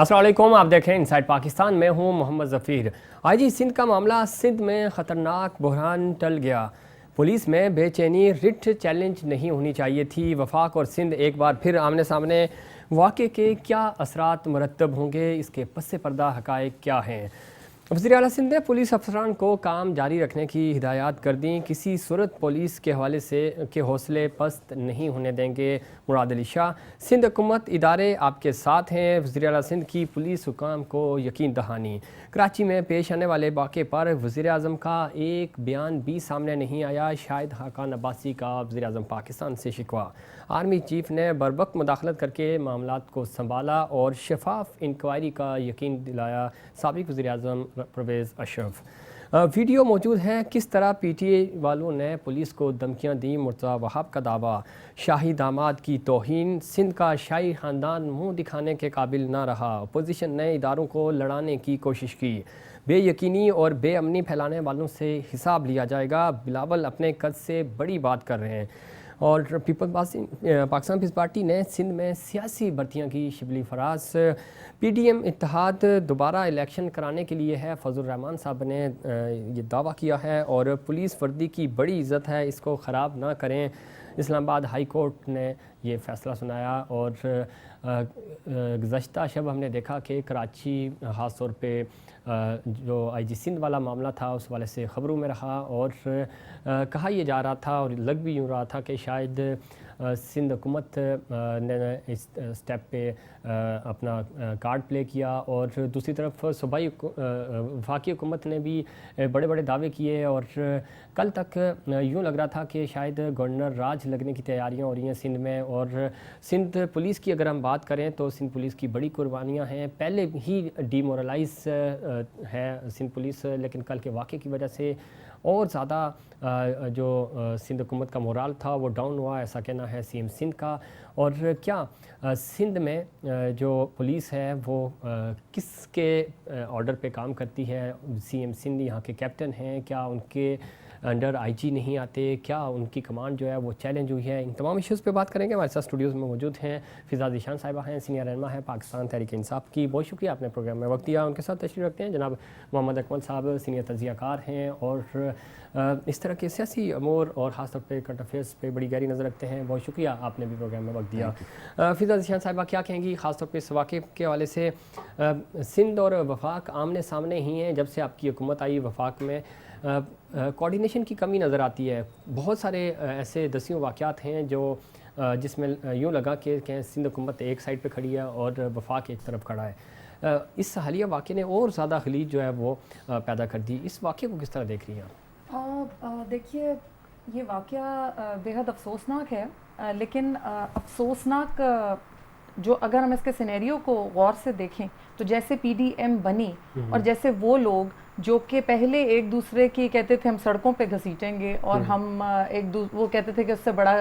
अस्सलाम वालेकुम, आप देख रहे हैं इनसाइड पाकिस्तान। मैं हूं मोहम्मद ज़फ़ीर। आईजी सिंध का मामला, सिंध में ख़तरनाक बहरान टल गया। पुलिस में बेचैनी, रिट चैलेंज नहीं होनी चाहिए थी। वफाक और सिंध एक बार फिर आमने सामने। वाक़े के क्या असरात मुरतब होंगे, इसके पस्से पर्दा हक़ाइक़ क्या हैं? वज़ीर आला सिंध ने पुलिस अफसरान को काम जारी रखने की हिदायत कर दी। किसी सूरत पुलिस के हवाले से के हौसले पस्त नहीं होने देंगे। मुराद अली शाह, सिंध हुकूमत इदारे आपके साथ हैं। वज़ीर आला सिंध की पुलिस हुकाम को यकीन दहानी। कराची में पेश आने वाले वाक़े पर वज़ीर आज़म का एक बयान भी सामने नहीं आया। शाहिद खाकान अब्बासी का वज़ीर आज़म पाकिस्तान से शिकवा। आर्मी चीफ ने बरवक्त मुदाखलत करके मामलात को संभाला और शफाफ इंक्वायरी का यकीन दिलाया। साबिक़ वज़ीर आज़म परवेज़ अशरफ। वीडियो मौजूद है, किस तरह PTA वालों ने पुलिस को धमकियां दी। मुर्तज़ा वहाब का दावा, शाही दामाद की तौहीन। सिंध का शाही ख़ानदान मुँह दिखाने के काबिल ना रहा। अपोजिशन ने इदारों को लड़ाने की कोशिश की। बेयकीनी और बेअमनी फैलाने वालों से हिसाब लिया जाएगा। बिलावल अपने कद से बड़ी बात कर रहे हैं। और पाकिस्तान पीपल्स पार्टी ने सिंध में सियासी भर्तियाँ की। शिबली फराज, PDM इत्तेहाद दोबारा इलेक्शन कराने के लिए है। फजल रहमान साहब ने ये दावा किया है। और पुलिस वर्दी की बड़ी इज़्ज़त है, इसको ख़राब ना करें। इस्लामाबाद हाई कोर्ट ने ये फ़ैसला सुनाया। और गुज़श्ता शब हमने देखा कि कराची ख़ास तौर पे जो IG सिंध वाला मामला था उस वाले से ख़बरों में रहा। और कहा यह जा रहा था और लग भी यूँ रहा था कि शायद सिंध हुकूमत ने इस स्टेप पे अपना कार्ड प्ले किया। और दूसरी तरफ सूबाई वफाकी हुकूमत ने भी बड़े बड़े दावे किए। और कल तक यूँ लग रहा था कि शायद गवर्नर राज लगने की तैयारियां हो रही हैं सिंध में। और सिंध पुलिस की अगर हम बात करें तो सिंध पुलिस की बड़ी कुर्बानियां हैं। पहले ही डीमोरलाइज है सिंध पुलिस, लेकिन कल के वाक़े की वजह से और ज़्यादा जो सिंध हुकूमत का मोराल था वो डाउन हुआ, ऐसा कहना है CM सिंध का। और क्या सिंध में जो पुलिस है वो किसके ऑर्डर पे काम करती है? CM सिंध यहाँ के कैप्टन हैं, क्या उनके अंडर IG नहीं आते? क्या उनकी कमांड जो है वो चैलेंज हुई है? इन तमाम इश्यूज़ पे बात करेंगे। हमारे साथ स्टूडियोज़ में मौजूद हैं फ़िज़ा ज़ीशान साहिबा हैं, सीनियर रहनुमा हैं पाकिस्तान तहरीक इंसाफ की। बहुत शुक्रिया आपने प्रोग्राम में वक्त दिया। उनके साथ तशरीफ़ रखते हैं जनाब मोहम्मद अकमल साहब, सीनियर तज्ज़ियाकार हैं और इस तरह के सियासी अमूर और ख़ास तौर पर करंट अफेयर्स पे बड़ी गहरी नज़र रखते हैं। बहुत शुक्रिया, आपने भी प्रोग्राम में वक्त दिया। फ़िज़ा ज़ीशान साहिबा, क्या कहेंगी ख़ास तौर पर इस वाक़े के हवाले से? सिंध और वफाक आमने सामने ही हैं जब से आपकी हुकूमत आई। वफाक में कोऑर्डिनेशन की कमी नज़र आती है। बहुत सारे ऐसे दसियों वाक़यात हैं जो जिसमें यूँ लगा कि सिंध हुकूमत एक साइड पे खड़ी है और वफाक एक तरफ खड़ा है। इस हालिया वाक़े ने और ज़्यादा खलीज जो है वो पैदा कर दी। इस वाक़े को किस तरह देख रही हैं आप? देखिए, ये वाक़या बेहद अफसोसनाक है, लेकिन अफसोसनाक जो अगर हम इसके सिनेरियो को गौर से देखें तो जैसे PDM बनी और जैसे वो लोग जो कि पहले एक दूसरे की कहते थे हम सड़कों पे घसीटेंगे और हम वो कहते थे कि उससे बड़ा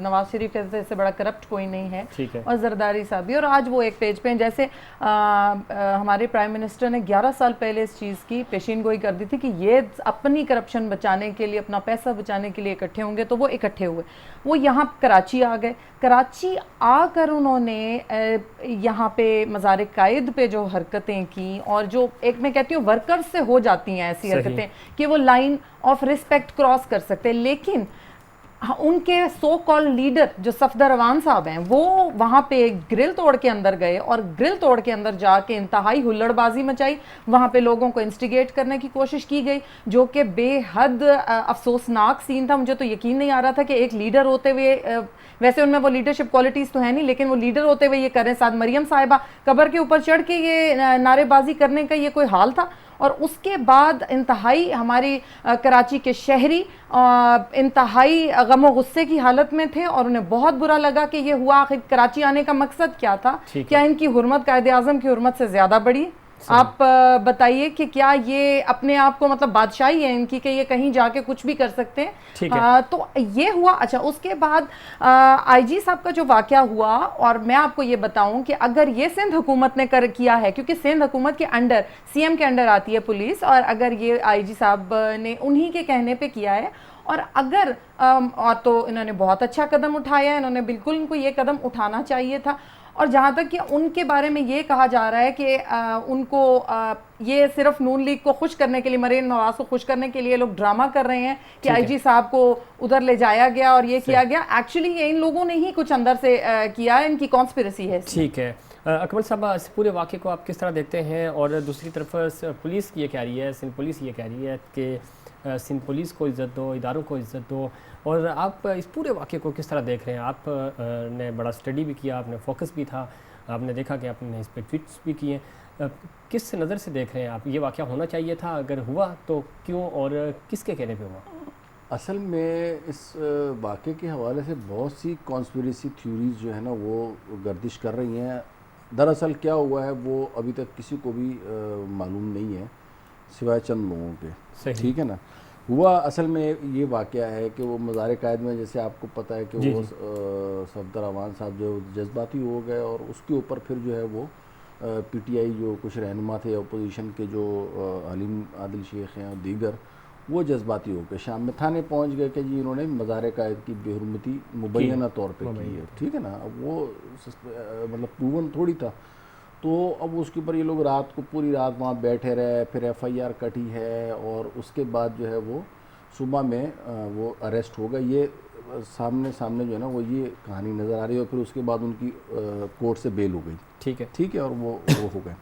नवाज शरीफ कहते थे इससे बड़ा करप्ट कोई नहीं है, और जरदारी साहब भी, और आज वो एक पेज पे हैं। जैसे हमारे प्राइम मिनिस्टर ने 11 साल पहले इस चीज़ की पेशीन गोई कर दी थी कि ये अपनी करप्शन बचाने के लिए, अपना पैसा बचाने के लिए इकट्ठे होंगे, तो वो इकट्ठे हुए। वो यहाँ कराची आ गए। कराची आकर उन्होंने यहाँ पे मज़ार कायद पे जो हरकतें की, और जो एक मैं कहती हूँ वर्कर्स से हो जाती हैं ऐसी हरकतें कि वो लाइन ऑफ रिस्पेक्ट क्रॉस कर सकते हैं, लेकिन उनके सो कॉल्ड लीडर जो सफदर अवान साहब हैं वो वहाँ पे ग्रिल तोड़ के अंदर गए और ग्रिल तोड़ के अंदर जाके इंतहाई हुल्लड़बाजी मचाई। वहाँ पे लोगों को इंस्टिगेट करने की कोशिश की गई, जो कि बेहद अफसोसनाक सीन था। मुझे तो यकीन नहीं आ रहा था कि एक लीडर होते हुए, वैसे उनमें वो लीडरशिप क्वालिटीज़ तो है नहीं, लेकिन वो लीडर होते हुए ये करें। साथ मरियम साहिबा कब्र के ऊपर चढ़ के ये नारेबाजी करने का ये कोई हाल था? और उसके बाद इंतहाई हमारी कराची के शहरी इंतहाई गम गुस्से की हालत में थे और उन्हें बहुत बुरा लगा कि ये हुआ। आखिर कराची आने का मकसद क्या था? क्या इनकी हुर्मत कायदे आज़म की हुर्मत से ज़्यादा बड़ी? आप बताइए कि क्या ये अपने आप को मतलब बादशाही है इनकी कि ये कहीं जाके कुछ भी कर सकते हैं? तो ये हुआ। अच्छा, उसके बाद IG साहब का जो वाक़या हुआ, और मैं आपको ये बताऊं कि अगर ये सिंध हुकूमत ने किया है, क्योंकि सिंध हुकूमत के अंडर CM के अंडर आती है पुलिस, और अगर ये IG साहब ने उन्हीं के कहने पे किया है, और अगर और तो इन्होंने बहुत अच्छा कदम उठाया है, इन्होंने बिल्कुल इनको ये कदम उठाना चाहिए था। और जहाँ तक कि उनके बारे में ये कहा जा रहा है कि उनको ये सिर्फ नून लीग को खुश करने के लिए, मरीन नवाज को खुश करने के लिए लोग ड्रामा कर रहे हैं कि आईजी साहब को उधर ले जाया गया और ये किया गया। एक्चुअली ये इन लोगों ने ही कुछ अंदर से किया है, इनकी कॉन्स्पिरेसी है। ठीक है अकमल साहब, इस पूरे वाक़े को आप किस तरह देखते हैं? और दूसरी तरफ पुलिस ये कह रही है, सिंध पुलिस ये कह रही है कि सिंध पुलिस को इज़्ज़त दो, इदारों को इज़्ज़त दो, और आप इस पूरे वाक़े को किस तरह देख रहे हैं? आप ने बड़ा स्टडी भी किया, आपने फोकस भी था, आपने देखा कि आपने इस पर ट्वीट्स भी किए, किस नज़र से देख रहे हैं आप? ये वाक़या होना चाहिए था, अगर हुआ तो क्यों और किसके कहने पे हुआ? असल में इस वाक़े के हवाले से बहुत सी कॉन्स्पिरेसी थ्योरीज जो है ना वो गर्दिश कर रही हैं। दरअसल क्या हुआ है वो अभी तक किसी को भी मालूम नहीं है सिवाय चंद लोगों के। ठीक है ना। हुआ असल में ये वाक़या है कि वो मज़ार कायद में, जैसे आपको पता है कि वो सफदर अमान साहब जो जज्बाती हो गए और उसके ऊपर फिर जो है वो पीटीआई जो कुछ रहनुमा थे अपोजिशन के, जो हलीम आदिल शेख हैं और दीगर, वो जज्बाती हो गए, शाम में थाने पहुंच गए कि जी इन्होंने मज़ार कायद की बेहुरमती मुबैना तौर पे की है। ठीक है ना। अब वो मतलब प्रूवन थोड़ी था, तो अब उसके ऊपर ये लोग रात को पूरी रात वहाँ बैठे रहे, फिर एफआईआर कटी है और उसके बाद जो है वो सुबह में वो अरेस्ट हो गए। ये सामने जो है ना वो ये कहानी नज़र आ रही है। और फिर उसके बाद उनकी कोर्ट से बेल हो गई। ठीक है और वो हो गए।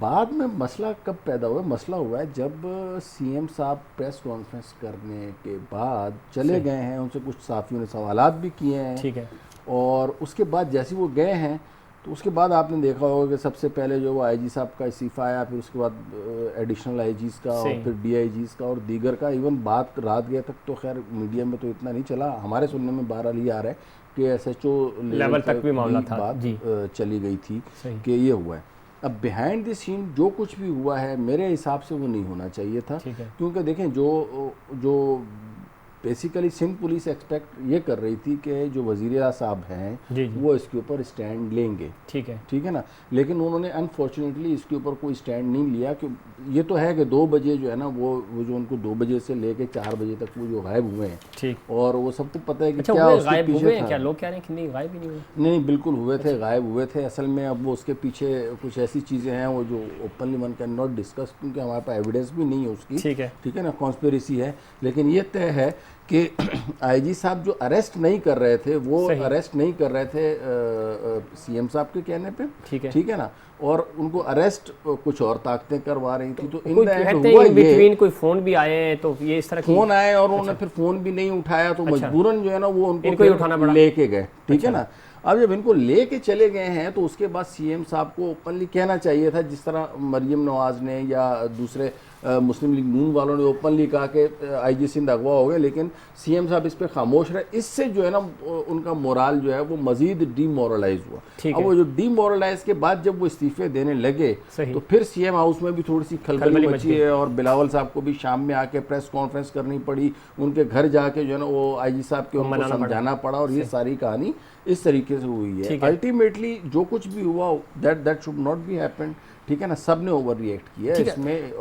बाद में मसला कब पैदा हुआ? मसला हुआ है जब सीएम साहब प्रेस कॉन्फ्रेंस करने के बाद चले गए हैं, उनसे कुछ साथियों ने सवालात भी किए हैं। ठीक है। और उसके बाद जैसे वो गए हैं तो उसके बाद आपने देखा होगा कि सबसे पहले जो वो आईजी साहब का इस्तीफ़ा आया, फिर उसके बाद एडिशनल आईजीज़ का और फिर डीआईजीज़ का और दीगर का। इवन बात रात गए तक तो खैर मीडिया में तो इतना नहीं चला, हमारे सुनने में बहरहाल ये आ रहा है कि एसएचओ लेवल तक भी मामला था, बात चली गई थी कि ये हुआ है। अब बिहाइंड द सीन जो कुछ भी हुआ है मेरे हिसाब से वो नहीं होना चाहिए था, क्योंकि देखें जो बेसिकली सिंध पुलिस एक्सपेक्ट ये कर रही थी कि जो वज़ीर आला साहब हैं वो इसके ऊपर स्टैंड लेंगे। ठीक है ना। लेकिन उन्होंने अनफॉर्चुनेटली इसके ऊपर कोई स्टैंड नहीं लिया। कि ये तो है कि 2 बजे जो है ना वो जो उनको 2 बजे से लेके 4 बजे तक वो जो गायब हुए हैं, और वो सबको पता है कि क्या उसके पीछे था। क्या लोग कह रहे हैं कि नहीं गायब ही नहीं हुए? नहीं, बिल्कुल हुए थे, गायब हुए थे। असल में अब वो उसके पीछे कुछ ऐसी चीज़ें हैं वो जो openly one can not discuss, क्योंकि हमारे पास एविडेंस भी नहीं है उसकी। ठीक है ना। कॉन्स्पिरेसी है। लेकिन ये तय है कि आईजी साहब जो अरेस्ट नहीं कर रहे थे वो अरेस्ट नहीं कर रहे थे सीएम साहब के कहने पे। ठीक है ना। और उनको अरेस्ट कुछ और ताकतें करवा रही थी। तो इन हुआ ये कोई फोन भी आए, तो ये इस तरह फोन आए और उन्होंने फिर फोन भी नहीं उठाया, तो मजबूरन जो है ना वो उनको लेके गए। ठीक है ना। अब जब इनको लेके चले गए हैं तो उसके बाद सीएम साहब को ओपनली कहना चाहिए था, जिस तरह मरियम नवाज ने या दूसरे मुस्लिम लीग नून वालों ने ओपनली कहा कि आईजी सिंध अगवा हो गए, लेकिन सीएम साहब इस पे खामोश रहे। इससे जो है ना उनका मोराल जो है वो मजीद डीमोरलाइज हुआ। अब वो जो डीमोरलाइज के बाद जब वो इस्तीफे देने लगे तो फिर सीएम हाउस में भी थोड़ी सी खलबली मची है, और बिलावल साहब को भी शाम में आके प्रेस कॉन्फ्रेंस करनी पड़ी, उनके घर जाके जो है ना वो आईजी साहब के उनको समझाना पड़ा, और ये सारी कहानी इस तरीके से हुई है। अल्टीमेटली जो कुछ भी हुआ that should not be happened. ठीक है ना। सब ने ओवर रिएक्ट किया, इसमें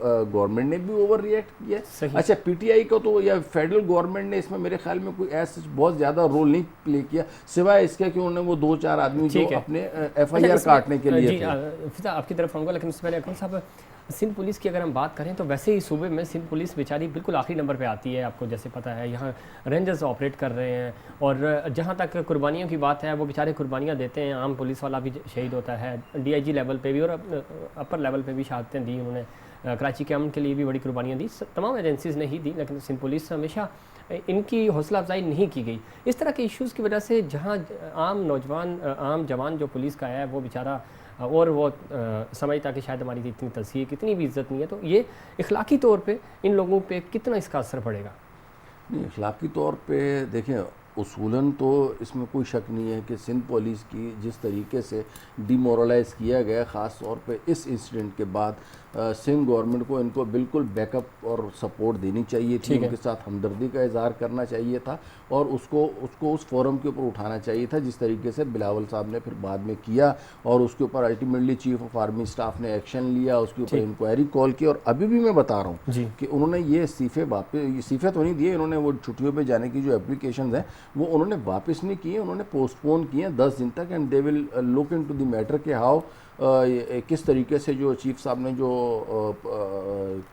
गवर्नमेंट ने भी ओवर रिएक्ट किया। अच्छा, पीटीआई को तो या फेडरल गवर्नमेंट ने इसमें मेरे ख्याल में कोई ऐसा बहुत ज़्यादा रोल नहीं प्ले किया, सिवाय इसके कि उन्होंने वो 2-4 आदमी जो अपने एफआईआर काटने के लिए थे। आपकी तरफ आऊँगा, लेकिन उससे पहले अकमल साहब, सिंध पुलिस की अगर हम बात करें तो वैसे ही सूबे में सिंध पुलिस बेचारी बिल्कुल आखिरी नंबर पे आती है। आपको जैसे पता है यहाँ रेंजर्स ऑपरेट कर रहे हैं, और जहाँ तक कुर्बानियों की बात है वो बेचारे कुर्बानियाँ देते हैं। आम पुलिस वाला भी शहीद होता है, डीआईजी लेवल पे भी और अपर लेवल पे भी शहादतें दी उन्होंने। कराची के अमन के लिए भी बड़ी कुर्बानियाँ दी, तमाम एजेंसीज़ ने ही दी, लेकिन सिंध पुलिस से हमेशा इनकी हौसला अफजाई नहीं की गई। इस तरह के इश्यूज़ की वजह से जहाँ आम जवान जो पुलिस का है वो बेचारा, और वो समझता कि शायद हमारी इतनी तस्हीक, इतनी भी इज्जत नहीं है, तो ये इखलाकी तौर पे इन लोगों पे कितना इसका असर पड़ेगा? नहीं, इखलाकी तौर पे देखें, उसूलन तो इसमें कोई शक नहीं है कि सिंध पुलिस की जिस तरीके से डिमोरलाइज़ किया गया, ख़ास तौर पे इस इंसिडेंट के बाद सिंध गवर्नमेंट को इनको बिल्कुल बैकअप और सपोर्ट देनी चाहिए थी, उनके साथ हमदर्दी का इजहार करना चाहिए था, और उसको उस फोरम के ऊपर उठाना चाहिए था जिस तरीके से बिलावल साहब ने फिर बाद में किया, और उसके ऊपर ultimately chief of army staff ने एक्शन लिया, उसके ऊपर इंक्वायरी कॉल की। और अभी भी मैं बता रहा हूँ कि उन्होंने ये इस्तीफे तो नहीं दिए, इन्होंने वो छुट्टियों पर जाने की जो एप्लीकेशन है वो उन्होंने वापस नहीं किए, उन्होंने पोस्टपोन किए 10 दिन तक, and they will look into the matter के हाउ किस तरीके से जो चीफ साहब ने जो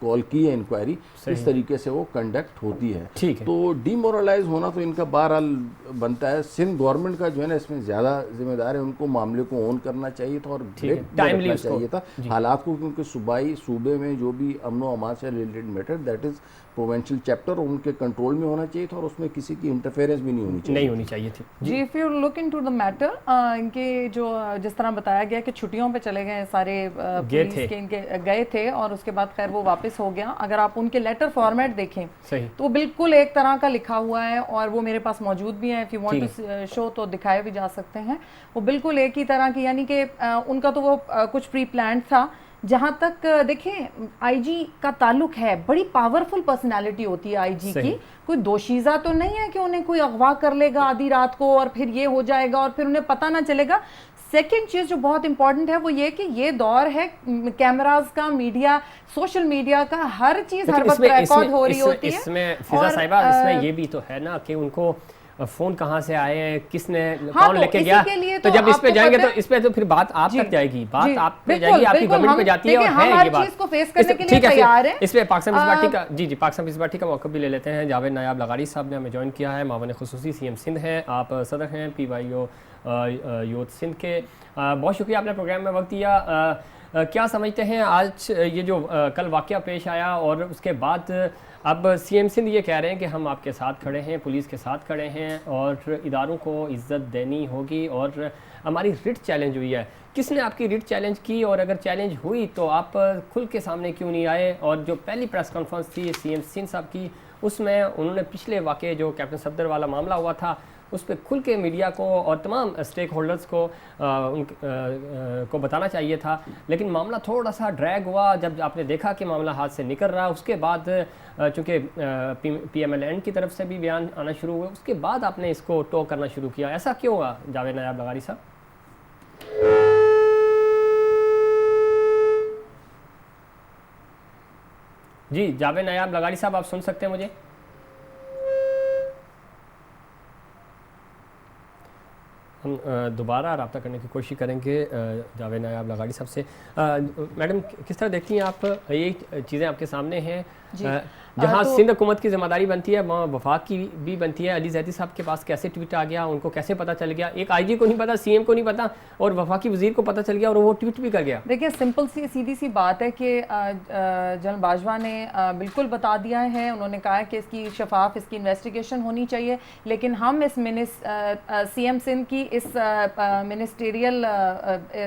कॉल की है इंक्वायरी, इस तरीके से वो कंडक्ट होती है। ठीक है। तो डीमोरलाइज होना तो इनका बहरहाल बनता है। सिंध गवर्नमेंट का जो है ना इसमें ज़्यादा जिम्मेदार है, उनको मामले को ऑन करना चाहिए था और टाइमली रखना चाहिए था हालात को, क्योंकि सूबे में जो भी अमनो अमान से related matter that is provincial chapter उनके कंट्रोल में होना चाहिए था और उसमें किसी की इंटरफेरेंस भी नहीं होनी चाहिए थी। जी, if you look into the matter, इनके जो जिस तरह बताया गया कि छुट्टियों पे चले गए सारे पुलिस के, इनके गए थे और उसके बाद खैर वो वापस हो गया। अगर आप उनके लेटर फॉर्मेट देखें तो वो बिल्कुल एक तरह का लिखा हुआ है और वो मेरे पास मौजूद भी है, if you want to show तो दिखाए भी जा सकते हैं। वो बिल्कुल एक ही तरह की, यानी कि उनका तो वो कुछ प्री प्लान था। जहां तक देखें आईजी का ताल्लुक है, बड़ी पावरफुल पर्सनालिटी होती है आईजी की, कोई दोशीज़ा तो नहीं है कि उन्हें कोई अगवा कर लेगा आधी रात को और फिर ये हो जाएगा और फिर उन्हें पता ना चलेगा। सेकेंड चीज़ जो बहुत इंपॉर्टेंट है वो ये कि ये दौर है कैमरास का, मीडिया, सोशल मीडिया का, हर चीज़ हर वक्त रिकॉर्ड हो रही होती है। इसमें फिजा साहिबा, इसमें ये भी तो है ना कि उनको फोन कहाँ से आए हैं, किसने हाँ, कौन लेके गया, तो जब इस पे जाएंगे तो इस पे तो फिर बात आप तक जाएगी, बात आप पे जाएगी, आपकी गवर्नमेंट पे जाती है और है ये बात। ठीक है, इस पे पाकिस्तान पीस पार्टी का जी पाकिस्तान पीस पार्टी का मौका भी ले लेते हैं। जावेद नायाब लगारी साहब ने हमें ज्वाइन किया है, मावन खुसूसी सीएम सिंध हैं, आप सदर हैं PYO यूथ सिंध के। बहुत शुक्रिया आपने प्रोग्राम में वक्त दिया। क्या समझते हैं आज ये जो कल वाकया पेश आया और उसके बाद अब सीएम सिंध ये कह रहे हैं कि हम आपके साथ खड़े हैं, पुलिस के साथ खड़े हैं और इदारों को इज्जत देनी होगी और हमारी रिट चैलेंज हुई है। किसने आपकी रिट चैलेंज की और अगर चैलेंज हुई तो आप खुल के सामने क्यों नहीं आए? और जो पहली प्रेस कॉन्फ्रेंस थी सीएम सिंध साहब की, उसमें उन्होंने पिछले वाक़े जो कैप्टन सफदर वाला मामला हुआ था उस पर खुल के मीडिया को और तमाम स्टेक होल्डर्स को बताना चाहिए था, लेकिन मामला थोड़ा सा ड्रैग हुआ। जब आपने देखा कि मामला हाथ से निकल रहा है, उसके बाद चूँकि PMLN की तरफ से भी बयान आना शुरू हुए, उसके बाद आपने इसको टो करना शुरू किया। ऐसा क्यों हुआ जावेद नायाब लगारी साहब? जी जावेद नायाब लगारी साहब, आप सुन सकते हैं मुझे? हम दोबारा रब्ता करने की कोशिश करेंगे जावेद नायाब लगारी साहब से। मैडम, किस तरह देखती हैं आप, ये चीज़ें आपके सामने हैं जहाँ सिंध हुकूमत की जिम्मेदारी बनती है वहाँ वफाक की भी बनती है। अली जैदी साहब के पास कैसे ट्वीट आ गया, उनको कैसे पता चल गया? एक आईजी को नहीं पता, सीएम को नहीं पता और वफाकी वजीर को पता चल गया और वो ट्वीट भी कर गया। देखिए, सिंपल सी सीधी सी बात है कि जनरल बाजवा ने बिल्कुल बता दिया है। उन्होंने कहा है कि इसकी शफाफ, इसकी इन्वेस्टिगेशन होनी चाहिए, लेकिन हम इस सीएम सिंध की इस मिनिस्टेरियल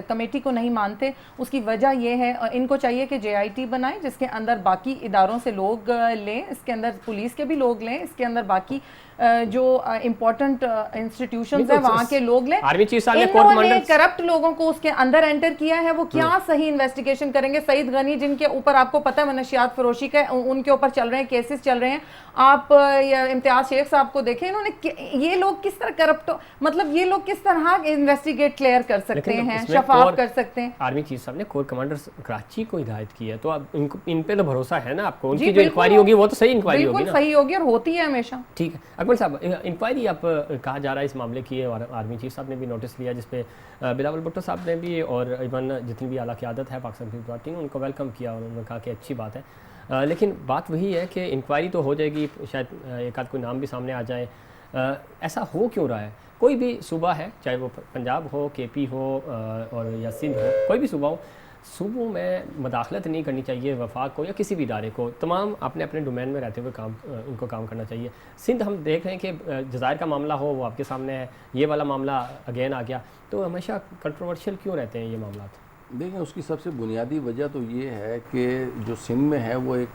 कमेटी को नहीं मानते। उसकी वजह यह है, इनको चाहिए कि JIT बनाए जिसके अंदर बाकी इदारों से लोग लें, इसके अंदर पुलिस के भी लोग लें, इसके अंदर बाकी जो इम्पोर्टेंट इंस्टीट्यूशंस है वहाँ के लोग लें। आर्मी चीफ साहब ने इन्होंने करप्ट लोगों को उसके अंदर एंटर किया है, वो क्या सही इन्वेस्टिगेशन करेंगे? सईद गनी, जिनके ऊपर आपको पता है मनशियात फरोशी का उनके ऊपर चल रहे हैं, केसेस चल रहे हैं। आप इम्तियाज शेख साहब को देखें, इन्होंने ये लोग किस तरह करप्ट, मतलब ये लोग किस तरह इन्वेस्टिगेट क्लियर कर सकते हैं, शफाफ कर सकते हैं? आर्मी चीफ साहब ने कोर कमांडर कराची को हिदायत की है, तो अब इन पे तो भरोसा है ना आपको? उनकी जो इंक्वायरी होगी वो तो सही इंक्वायरी होगी ना? सही होगी और होती है हमेशा। ठीक है अकबर साहब, इंक्वायरी आप कहा जा रहा है इस मामले की है और आर्मी चीफ साहब ने भी नोटिस लिया, जिसपे बिलावल भुट्टो साहब ने भी और इवन जितनी भी आला क़यादत है पाकिस्तान पीपल्स पार्टी ने उनको वेलकम किया और उन्होंने कहा कि अच्छी बात है। लेकिन बात वही है कि इंक्वायरी तो हो जाएगी, शायद एक आध कोई नाम भी सामने आ जाए। ऐसा हो क्यों रहा है? कोई भी सूबा है, चाहे वो पंजाब हो, KP हो और या सिंध हो, कोई भी सूबा हो, सूबों में मदाखलत नहीं करनी चाहिए वफाक को या किसी भी इदारे को। तमाम अपने अपने डोमेन में रहते हुए इनको काम करना चाहिए। सिंध हम देख रहे हैं कि जज़ायर का मामला हो, वो आपके सामने है, ये वाला मामला अगेन आ गया, तो हमेशा कंट्रोवर्शियल क्यों रहते हैं ये मामला? देखें, उसकी सबसे बुनियादी वजह तो ये है कि जो सिंध में है वो एक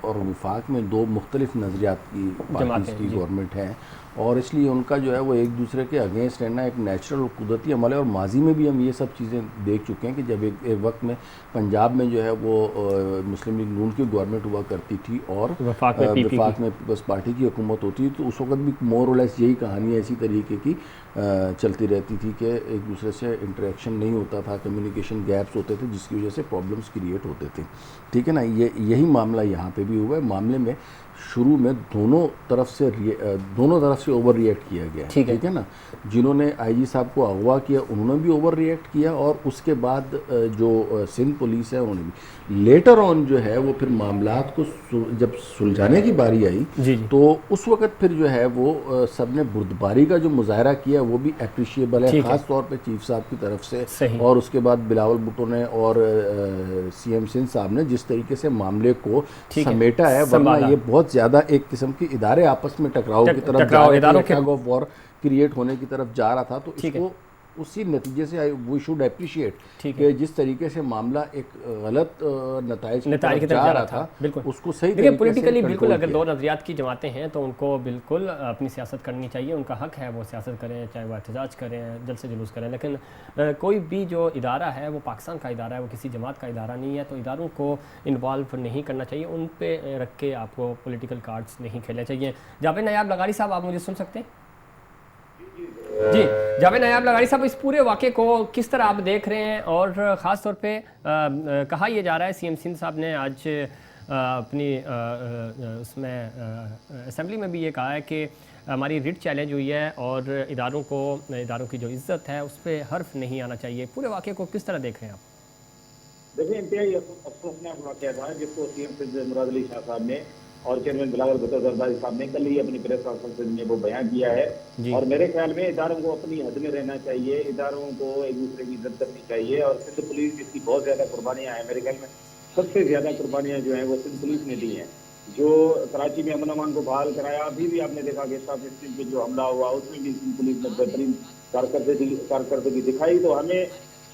और वफाक में दो मुख्तलिफ नज़रियात की पार्टीज़ की गवर्नमेंट है और इसलिए उनका जो है वो एक दूसरे के अगेंस्ट रहना एक नेचुरल और कुदरती अमल है। और माजी में भी हम ये सब चीज़ें देख चुके हैं कि जब एक वक्त में पंजाब में जो है वो मुस्लिम लीग नून की गवर्नमेंट हुआ करती थी और वफाक में पीपल्स पार्टी की हुकूमत होती थी, तो उस वक्त भी मोर और लेस यही कहानियाँ इसी तरीके की चलती रहती थी कि एक दूसरे से इंटरेक्शन नहीं होता था, कम्युनिकेशन कम्युनिकेशन गैप्स होते थे जिसकी वजह से प्रॉब्लम्स क्रिएट होते थे। ठीक है ना, यही मामला यहाँ पे भी हुआ है। मामले में शुरू में दोनों तरफ से ओवर रिएक्ट किया गया है। ठीक है ना, जिन्होंने आईजी साहब को अगवा किया उन्होंने भी ओवर रिएक्ट किया, और उसके बाद जो सिंध पुलिस है उन्होंने भी। लेटर ऑन जो है वो फिर मामलात को जब सुलझाने की बारी आई तो उस वक्त फिर जो है वो सबने बुर्दबारी का जो मुजाहरा किया वो भी अप्रिशिएबल है, ख़ास तौर पे चीफ साहब की तरफ से, और उसके बाद बिलावल भुट्टो ने और सीएम सिंध साहब ने जिस तरीके से मामले को समेटा है। वरना ये बहुत ज़्यादा एक किस्म की इदारे आपस में टकराव की तरफ टग ऑफ वॉर क्रिएट होने की तरफ जा रहा था। तो इसको उसी नतीजे से वी शुड अप्रिशिएट कि जिस तरीके से मामला एक गलत नताइज की तरफ जा रहा था बिल्कुल उसको सही तरीके से पॉलिटिकली बिल्कुल अगर दो नजरियात की जमातें हैं तो उनको बिल्कुल अपनी सियासत करनी चाहिए, उनका हक है वो सियासत करें, चाहे वो एहतजाज करें, जल्द से जुलूस करें, लेकिन कोई भी जो इदारा है वो पाकिस्तान का इदारा है, वो किसी जमात का इदारा नहीं है। तो इदारों को इन्वॉल्व नहीं करना चाहिए, उन पर रख के आपको पॉलिटिकल कार्ड्स नहीं खेलने चाहिए। जावेद नायाब लगारी साहब, आप मुझे सुन सकते हैं? जी जावेद नायाब लगारी साहब, इस पूरे वाक़े को किस तरह आप देख रहे हैं? और ख़ास तौर पे कहा यह जा रहा है, सीएम सिंध साहब ने आज अपनी उसमें असेंबली में भी ये कहा है कि हमारी रिट चैलेंज हुई है और इदारों की जो इज्जत है उस पर हर्फ नहीं आना चाहिए। पूरे वाक़े को किस तरह देख रहे हैं आप? देखिए, इंतहाई अफसोसनाक वाक़या था जिसको सीएम सिंध मुराद अली शाह साहब ने और चेयरमैन बिलावल भुट्टो जरदारी साहब ने कल ही अपनी प्रेस कॉन्फ्रेंस में वो बयान किया है। और मेरे ख्याल में इदारों को अपनी हद में रहना चाहिए, इदारों को एक दूसरे की इज्जत करनी चाहिए। और सिंध पुलिस जिसकी बहुत ज़्यादा कुर्बानियाँ हैं, मेरे ख्याल में सबसे ज़्यादा कुर्बानियाँ जो हैं वो सिंध पुलिस ने दी हैं। जो कराची में अमन अमान को बहाल कराया, अभी भी आपने देखा कि स्टाफ स्टेशन पे जो हमला हुआ उसमें भी सिंध पुलिस ने बेहतरीन कारकर्दगी दिखाई। तो हमें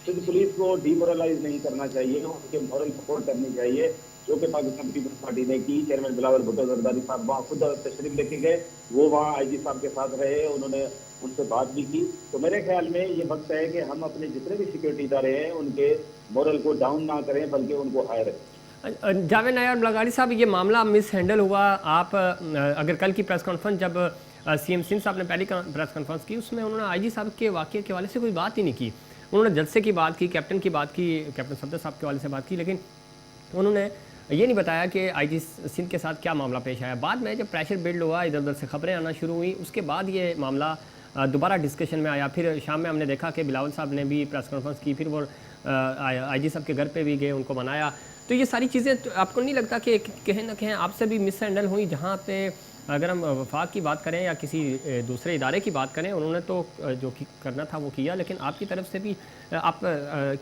सिंध पुलिस को डीमोरलाइज नहीं करना चाहिए, उनके मॉरल सपोर्ट करनी चाहिए जो कि पाकिस्तान पीपल्स पार्टी ने की। चेयरमैन बिलावल भुट्टो जरदारी साहब वहाँ खुद तशरीफ लेके गए, वो वहाँ आईजी साहब के साथ रहे, उन्होंने उनसे बात भी की। तो मेरे ख्याल में ये वक्त है कि हम अपने जितने भी सिक्योरिटी इदारे हैं उनके मॉरल को डाउन ना करें बल्कि उनको हाई रखें। जावेद नायाब लगारी साहब, ये मामला मिस हैंडल हुआ। आप अगर कल की प्रेस कॉन्फ्रेंस जब सीएम सिंध साहब ने पहली प्रेस कॉन्फ्रेंस की उसमें उन्होंने आईजी साहब के वाक़े के हवाले से कोई बात ही नहीं की। उन्होंने जलसे की बात की, कैप्टन की बात की, कैप्टन सफदर साहब के हवाले से बात की, लेकिन उन्होंने ये नहीं बताया कि आईजी सिंध के साथ क्या मामला पेश आया। बाद में जब प्रेशर बिल्ड हुआ, इधर उधर से खबरें आना शुरू हुई, उसके बाद ये मामला दोबारा डिस्कशन में आया। फिर शाम में हमने देखा कि बिलावल साहब ने भी प्रेस कॉन्फ्रेंस की, फिर वो आईजी साहब के घर पे भी गए, उनको मनाया। तो ये सारी चीज़ें तो आपको नहीं लगता कि कहीं ना कहीं आपसे भी मिस हैंडल हुई? जहाँ पे अगर हम वफाक की बात करें या किसी दूसरे इदारे की बात करें, उन्होंने तो जो करना था वो किया, लेकिन आपकी तरफ से भी आप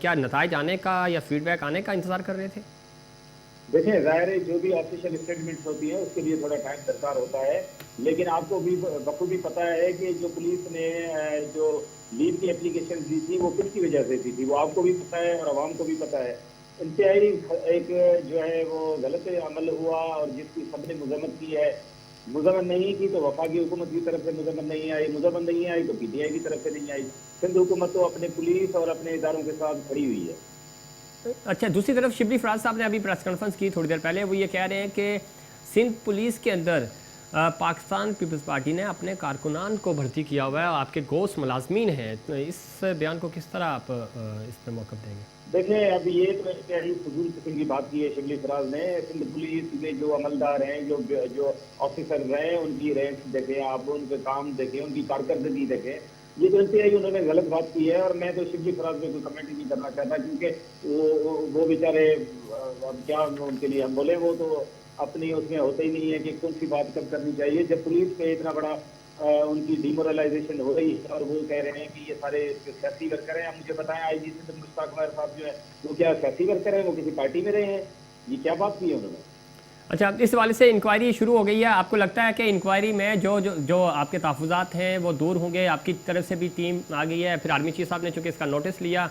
क्या नताइज आने का या फीडबैक आने का इंतज़ार कर रहे थे? देखिए, ज़ाहिर है जो भी ऑफिशियल स्टेटमेंट्स होती हैं उसके लिए थोड़ा टाइम दरकार होता है, लेकिन आपको भी बखूबी पता है कि जो पुलिस ने जो लीव की एप्लीकेशन दी थी वो किसकी वजह से दी थी, वो आपको भी पता है और आवाम को भी पता है। इंतहाई एक जो है वो गलत अमल हुआ और जिसकी सबने मजम्मत की है। मजम्मत नहीं की तो वफाकी हुकूमत की तरफ से मजम्मत नहीं आई, मजम्मत नहीं आई तो पीटीआई की तरफ से नहीं आई। सिंध हुकूमत तो अपने पुलिस और अपने इदारों के साथ खड़ी हुई है। अच्छा, दूसरी तरफ शिबली फराज साहब ने अभी प्रेस कॉन्फ्रेंस की थोड़ी देर पहले, वो ये कह रहे हैं कि सिंध पुलिस के अंदर पाकिस्तान पीपल्स पार्टी ने अपने कारकुनान को भर्ती किया हुआ है, आपके गोश्त मुलाजमीन हैं। तो इस बयान को किस तरह आप इस पर मौक़िफ़ देंगे? देखिए, अब ये तो फजूल किस्म की बात की है शिबली फराज ने। सिंध पुलिस के जो अमलदार हैं, जो ऑफिसर रहे, उनकी रैंक देखें आप, उनके काम देखें, उनकी कारकर्दगी देखें। ये तो इंतहाई उन्होंने गलत बात की है और मैं तो शिबली फराज में कोई कमेंट नहीं करना चाहता, क्योंकि वो बेचारे अब क्या उनके लिए हम बोले, वो तो अपनी उसमें होता ही नहीं है कि कौन सी बात कब करनी चाहिए। जब पुलिस पे इतना बड़ा उनकी डिमोरलाइजेशन हो रही है और वो कह रहे हैं कि ये सारे सियासी वर्कर हैं। मुझे बताएं, आईजी सिंध मुश्ताक उमर साहब जो है वो क्या सियासी वर्कर हैं? वो किसी पार्टी में रहे हैं? ये क्या बात की है उन्होंने? अच्छा, इस वाले से इंक्वायरी शुरू हो गई है। आपको लगता है कि इंक्वायरी में जो आपके तहफ़्फ़ुज़ात हैं वो दूर होंगे? आपकी तरफ से भी टीम आ गई है, फिर आर्मी चीफ साहब ने चूँकि इसका नोटिस लिया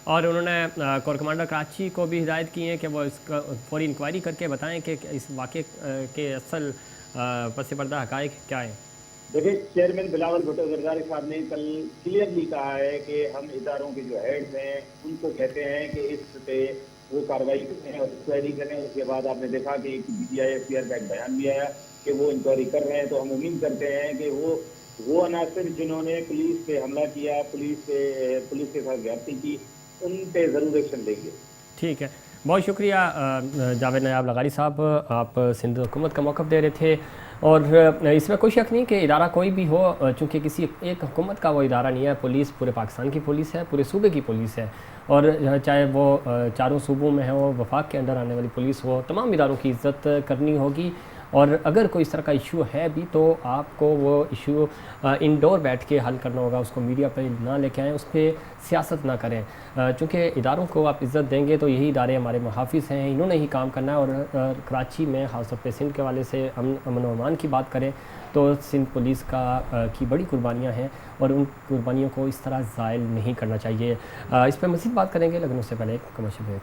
और उन्होंने कोर कमांडर कराची को भी हिदायत की है कि वो इसका फौरी इंक्वायरी करके बताएं कि इस वाक़े के असल पस पर्दा हक़ाइक़ क्या है। देखिए, चेयरमैन बिलावल भुट्टो जरदारी साहब ने कल क्लियरली कहा है कि हम इदारों के जो हेड्स हैं उनको कहते हैं कि इस पे वो कार्रवाई करें और इंक्वायरी करें। उसके बाद आपने देखा कि PTI-SPR का एक बयान भी आया कि वो इंक्वायरी कर रहे हैं। तो हम उम्मीद करते हैं कि वो अनासर जिन्होंने पुलिस पे हमला किया, पुलिस के साथ ज्यादती की, उन पे ज़रूर एक्शन लेंगे। ठीक है, बहुत शुक्रिया जावेद नायाब लगारी साहब, आप सिंध हुकूमत का मौक़िफ़ दे रहे थे। और इसमें कोई शक नहीं कि इदारा कोई भी हो, चूँकि किसी एक हुकूमत का वो इदारा नहीं है। पुलिस पूरे पाकिस्तान की पुलिस है, पूरे सूबे की पुलिस है, और चाहे वो चारों सूबों में हो, वफाक के अंदर आने वाली पुलिस हो, तमाम इदारों की इज़्ज़त करनी होगी। और अगर कोई इस तरह का इशू है भी तो आपको वो इशू इंडोर बैठ के हल करना होगा, उसको मीडिया पे ना लेके आएँ, उस पर सियासत ना करें। चूँकि इदारों को आप इज़्ज़त देंगे तो यही इदारे हमारे मुहाफ़िज़ हैं, इन्होंने ही काम करना है। और कराची में ख़ास तौर पे सिंध के हवाले से अमन व अमान की बात करें तो सिंध पुलिस की बड़ी कुर्बानियाँ हैं, और उन कुर्बानियों को इस तरह ज़ायल नहीं करना चाहिए। इस पर मज़ीद बात करेंगे, लेकिन उससे पहले एक कमर्शियल ब्रेक।